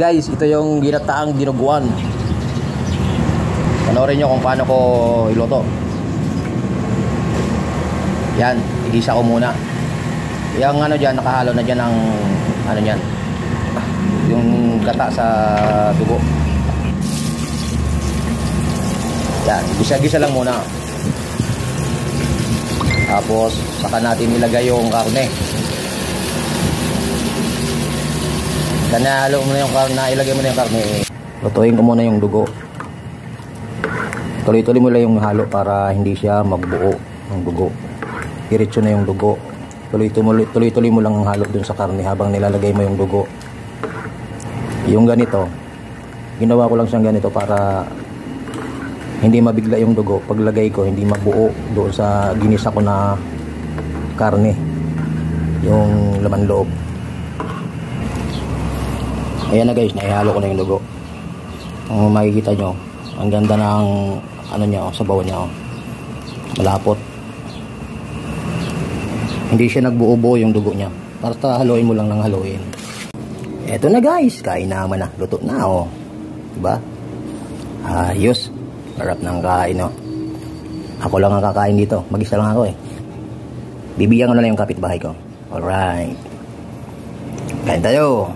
Guys, ito yung ginataang dinuguan. Panoorin nyo kung paano ko iluto. Yan, igisa ko muna. Yung ano dyan, nakahalo na dyan ng ano dyan, yung gata sa dugo. Yan, gisa-gisa lang muna. Tapos saka natin ilagay yung karne. Kanalo mo na yung karne, ilagay mo na yung karne. Lutuin ko muna yung dugo. Tuloy-tuloy mo lang yung halo para hindi siya magbuo ng dugo. Diretso na yung dugo. Tuloy-tuloy mo lang ang halo dun sa karne habang nilalagay mo yung dugo. Yung ganito, ginawa ko lang siyang ganito para hindi mabigla yung dugo. Paglagay ko, hindi mabuo doon sa ginisa ko na karne, yung laman loob. Ayan na guys, naihalo ko na yung dugo. Kung makikita nyo, ang ganda ng ano niya, sabaw niya, malapot. Hindi siya nagbuo-buo yung dugo niya. Basta haluin mo lang ng haluin. Eto na guys, kain naman na. Luto na, oh. Diba? Ayos. Harap ng kain, oh. Ako lang ang kakain dito. Mag-isa lang ako, eh. Bibigyan ko na lang yung kapitbahay ko. Alright. Kain tayo.